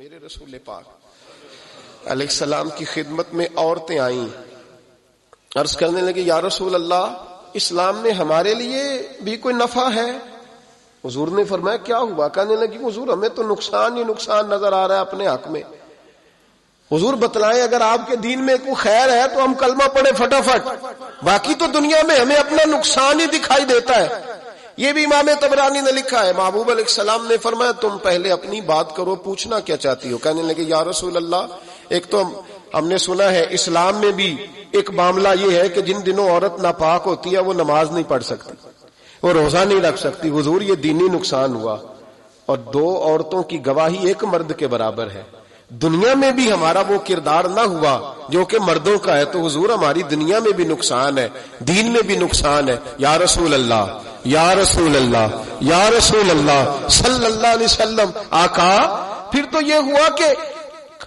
میرے رسول پاک علیہ السلام کی خدمت میں عورتیں آئیں، عرض کرنے لگے یا رسول اللہ اسلام میں ہمارے لیے بھی کوئی نفع ہے؟ حضور نے فرمایا کیا ہوا؟ کہنے لگی حضور ہمیں تو نقصان ہی نقصان نظر آ رہا ہے اپنے حق میں. حضور بتلائیں اگر آپ کے دین میں کوئی خیر ہے تو ہم کلمہ پڑھے فٹافٹ، باقی تو دنیا میں ہمیں اپنا نقصان ہی دکھائی دیتا ہے. یہ بھی امام طبرانی نے لکھا ہے. محبوب علیہ السلام نے فرمایا تم پہلے اپنی بات کرو، پوچھنا کیا چاہتی ہو؟ کہنے لگے یا رسول اللہ ایک تو ہم نے سنا ہے اسلام میں بھی ایک معاملہ یہ ہے کہ جن دنوں عورت ناپاک ہوتی ہے وہ نماز نہیں پڑھ سکتی، وہ روزہ نہیں رکھ سکتی. حضور یہ دینی نقصان ہوا، اور 2 عورتوں کی گواہی ایک مرد کے برابر ہے. دنیا میں بھی ہمارا وہ کردار نہ ہوا جو کہ مردوں کا ہے تو حضور ہماری دنیا میں بھی نقصان ہے، دین میں بھی نقصان ہے. یا رسول اللہ یا رسول اللہ یا رسول اللہ صلی اللہ علیہ وسلم. آقا پھر تو یہ ہوا کہ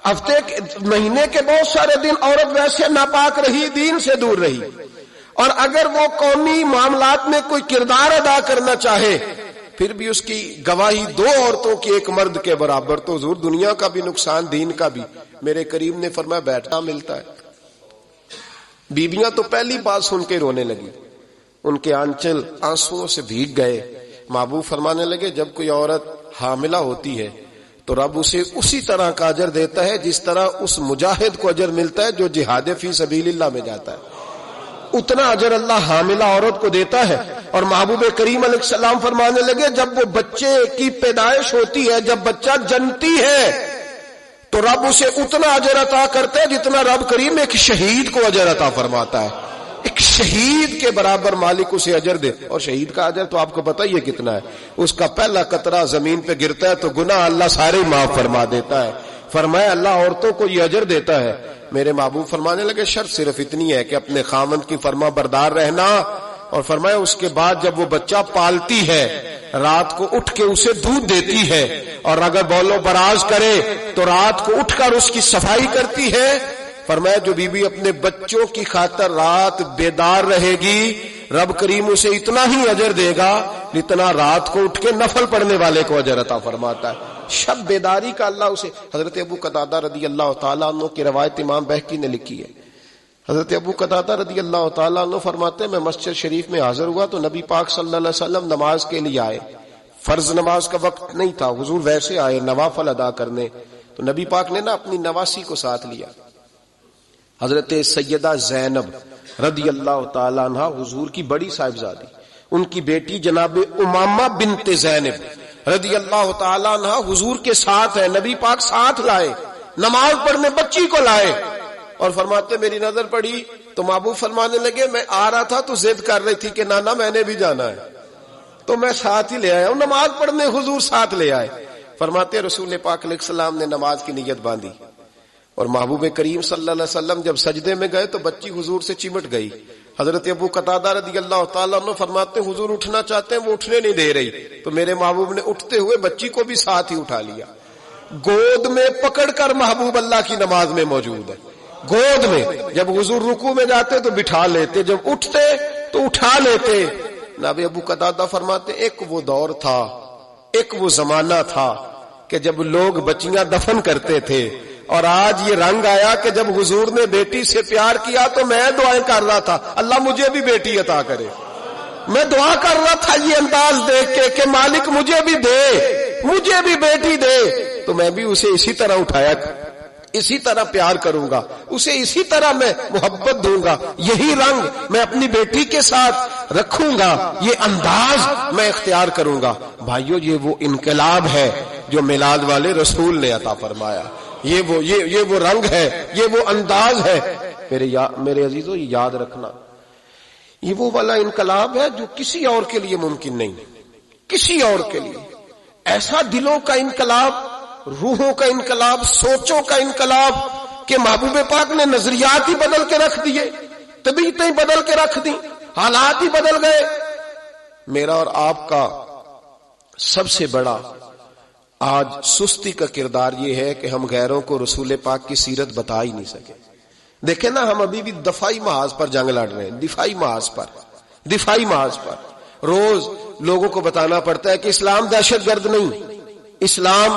ہفتے مہینے کے بہت سارے دن عورت ویسے ناپاک رہی، دین سے دور رہی، اور اگر وہ قومی معاملات میں کوئی کردار ادا کرنا چاہے پھر بھی اس کی گواہی 2 عورتوں کی ایک مرد کے برابر. تو حضور دنیا کا بھی نقصان دین کا بھی. میرے کریم نے فرمایا بیٹھنا ملتا ہے. بیبیاں تو پہلی بات سن کے رونے لگی، ان کے آنچل آنسوؤں سے بھیگ گئے. محبوب فرمانے لگے جب کوئی عورت حاملہ ہوتی ہے تو رب اسے اسی طرح کا اجر دیتا ہے جس طرح اس مجاہد کو اجر ملتا ہے جو جہاد فی سبیل اللہ میں جاتا ہے، اتنا اجر اللہ حاملہ عورت کو دیتا ہے. اور محبوب کریم علیہ السلام فرمانے لگے جب وہ بچے کی پیدائش ہوتی ہے، جب بچہ جنتی ہے تو رب اسے اتنا اجر عطا کرتا ہے جتنا رب کریم ایک شہید کو اجر عطا فرماتا ہے. ایک شہید کے برابر مالک اسے اجر دے. اور شہید کا اجر تو آپ کو پتہ ہی ہے کتنا ہے. اس کا پہلا قطرہ زمین پہ گرتا ہے تو گناہ اللہ سارے معاف فرما دیتا ہے. فرمایا اللہ عورتوں کو یہ اجر دیتا ہے. میرے محبوب فرمانے لگے شرط صرف اتنی ہے کہ اپنے خاوند کی فرما بردار رہنا. اور فرمایا اس کے بعد جب وہ بچہ پالتی ہے رات کو اٹھ کے اسے دودھ دیتی ہے، اور اگر بول و براز کرے تو رات کو اٹھ کر اس کی صفائی کرتی ہے. فرمایا جو بیوی اپنے بچوں کی خاطر رات بیدار رہے گی رب کریم اسے اتنا ہی اجر دے گا جتنا رات کو اٹھ کے نفل پڑھنے والے کو اجر عطا فرماتا ہے. شب بیداری کا اللہ اسے. حضرت ابو قتادہ رضی اللہ تعالیٰ عنہ کی روایت امام بہقی نے لکھی ہے. حضرت ابو قتادہ رضی اللہ تعالیٰ عنہ فرماتے ہیں میں مسجد شریف میں حاضر ہوا تو نبی پاک صلی اللہ علیہ وسلم نماز کے لیے آئے. فرض نماز کا وقت نہیں تھا، حضور ویسے آئے نوافل ادا کرنے. تو نبی پاک نے اپنی نواسی کو ساتھ لیا. حضرت سیدہ زینب رضی اللہ تعالیٰ عنہ حضور کی بڑی صاحبزادی، ان کی بیٹی جناب امامہ بنت زینب رضی اللہ تعالیٰ عنہ حضور کے ساتھ ہے. نبی پاک ساتھ لائے، نماز پڑھنے بچی کو لائے، اور فرماتے میری نظر پڑی تو محبوب فرمانے لگے میں آ رہا تھا تو ضد کر رہی تھی کہ نانا میں نے بھی جانا ہے تو میں ساتھ ہی لے آیا ہوں. نماز پڑھنے حضور ساتھ لے آئے. فرماتے رسول پاک علیہ السلام نے نماز کی نیت باندھی، اور محبوب کریم صلی اللہ علیہ وسلم جب سجدے میں گئے تو بچی حضور سے چمٹ گئی. حضرت ابو قتادہ رضی اللہ تعالیٰ عنہ فرماتے ہیں حضور اٹھنا چاہتے ہیں وہ اٹھنے نہیں دے رہی تو میرے محبوب نے اٹھتے ہوئے بچی کو بھی ساتھ ہی اٹھا لیا. گود میں پکڑ کر محبوب اللہ کی نماز میں موجود ہے. گود میں جب حضور رکوع میں جاتے تو بٹھا لیتے، جب اٹھتے تو اٹھا لیتے. جناب ابو قتادہ فرماتے ایک وہ دور تھا، ایک وہ زمانہ تھا کہ جب لوگ بچیاں دفن کرتے تھے، اور آج یہ رنگ آیا کہ جب حضور نے بیٹی سے پیار کیا تو میں دعائیں کر رہا تھا اللہ مجھے بھی بیٹی عطا کرے. میں دعا کر رہا تھا یہ انداز دیکھ کے کہ مالک مجھے بھی دے، مجھے بھی بیٹی دے، تو میں بھی اسے اسی طرح اٹھایا، اسی طرح پیار کروں گا، اسے اسی طرح میں محبت دوں گا، یہی رنگ میں اپنی بیٹی کے ساتھ رکھوں گا، یہ انداز میں اختیار کروں گا. بھائیو یہ وہ انقلاب ہے جو میلاد والے رسول نے عطا فرمایا. یہ وہ رنگ ہے، یہ وہ انداز ہے. میرے عزیزو یہ یاد رکھنا، یہ وہ والا انقلاب ہے جو کسی اور کے لیے ممکن نہیں، کسی اور کے لیے. ایسا دلوں کا انقلاب، روحوں کا انقلاب، سوچوں کا انقلاب کہ محبوب پاک نے نظریات ہی بدل کے رکھ دیے، طبیعتیں بدل کے رکھ دی، حالات ہی بدل گئے. میرا اور آپ کا سب سے بڑا آج سستی کا کردار یہ ہے کہ ہم غیروں کو رسول پاک کی سیرت بتا ہی نہیں سکے. دیکھیں نا ہم ابھی بھی دفاعی محاذ پر جنگ لڑ رہے ہیں، دفاعی محاذ پر روز لوگوں کو بتانا پڑتا ہے کہ اسلام دہشت گرد نہیں، اسلام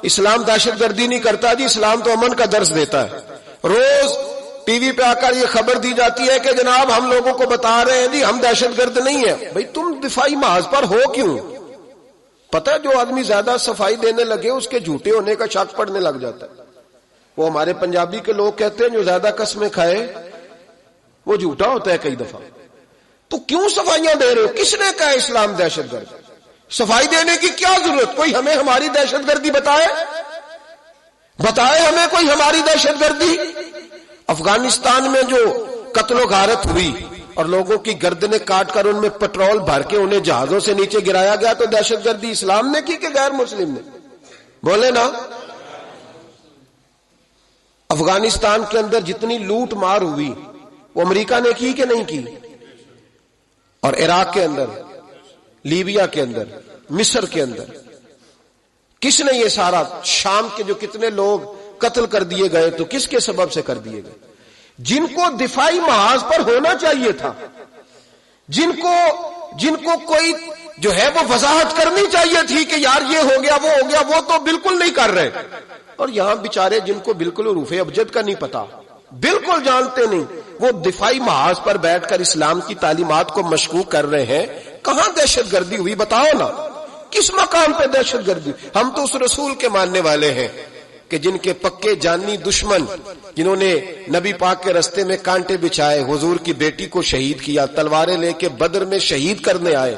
اسلام دہشت گردی نہیں کرتا جی، اسلام تو امن کا درس دیتا ہے. روز ٹی وی پہ آ کر یہ خبر دی جاتی ہے کہ جناب ہم لوگوں کو بتا رہے ہیں جی ہم دہشت گرد نہیں ہیں. بھئی تم دفاعی محاذ پر ہو کیوں؟ پتہ ہے جو آدمی زیادہ صفائی دینے لگے اس کے جھوٹے ہونے کا شک پڑنے لگ جاتا ہے. وہ ہمارے پنجابی کے لوگ کہتے ہیں جو زیادہ قسمیں کھائے وہ جھوٹا ہوتا ہے کئی دفعہ. تو کیوں صفائیاں دے رہے ہو؟ کس نے کہا اسلام دہشت گرد؟ صفائی دینے کی کیا ضرورت؟ کوئی ہمیں ہماری دہشت گردی بتائے ہمیں کوئی ہماری دہشت گردی. افغانستان میں جو قتل و غارت ہوئی اور لوگوں کی گردنیں کاٹ کر ان میں پٹرول بھر کے انہیں جہازوں سے نیچے گرایا گیا، تو دہشت گردی اسلام نے کی کہ غیر مسلم نے؟ بولے نا. افغانستان کے اندر جتنی لوٹ مار ہوئی وہ امریکہ نے کی کہ نہیں کی؟ اور عراق کے اندر، لیبیا کے اندر، مصر کے اندر کس نے یہ سارا؟ شام کے جو کتنے لوگ قتل کر دیے گئے تو کس کے سبب سے کر دیے گئے؟ جن کو دفاعی محاذ پر ہونا چاہیے تھا، جن کو کوئی جو ہے وہ وضاحت کرنی چاہیے تھی کہ یار یہ ہو گیا وہ ہو گیا، وہ تو بالکل نہیں کر رہے. اور یہاں بیچارے جن کو بالکل حروف ابجد کا نہیں پتا، بالکل جانتے نہیں، وہ دفاعی محاذ پر بیٹھ کر اسلام کی تعلیمات کو مشکوک کر رہے ہیں. کہاں دہشت گردی ہوئی؟ بتاؤ نا، کس مقام پہ دہشت گردی؟ ہم تو اس رسول کے ماننے والے ہیں کہ جن کے پکے جانی دشمن، جنہوں نے نبی پاک کے رستے میں کانٹے بچھائے، حضور کی بیٹی کو شہید کیا، تلواریں لے کے بدر میں شہید کرنے آئے،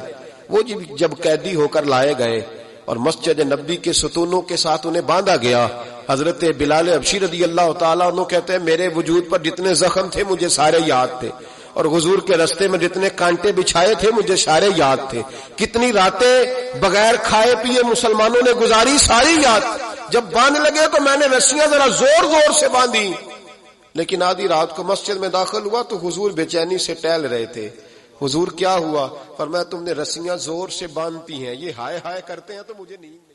وہ جب قیدی ہو کر لائے گئے اور مسجد نبی کے ستونوں کے ساتھ انہیں باندھا گیا، حضرت بلال حبشی رضی اللہ تعالیٰ عنہ کہتے ہیں میرے وجود پر جتنے زخم تھے مجھے سارے یاد تھے، اور حضور کے رستے میں جتنے کانٹے بچھائے تھے مجھے سارے یاد تھے. کتنی راتیں بغیر کھائے پیے مسلمانوں نے گزاری، ساری یاد. جب باندھ لگے تو میں نے رسیاں ذرا زور زور سے باندھی، لیکن آدھی رات کو مسجد میں داخل ہوا تو حضور بے چینی سے ٹہل رہے تھے. حضور کیا ہوا؟ فرمایا تم نے رسیاں زور سے باندھتی ہیں، یہ ہائے ہائے کرتے ہیں تو مجھے نیند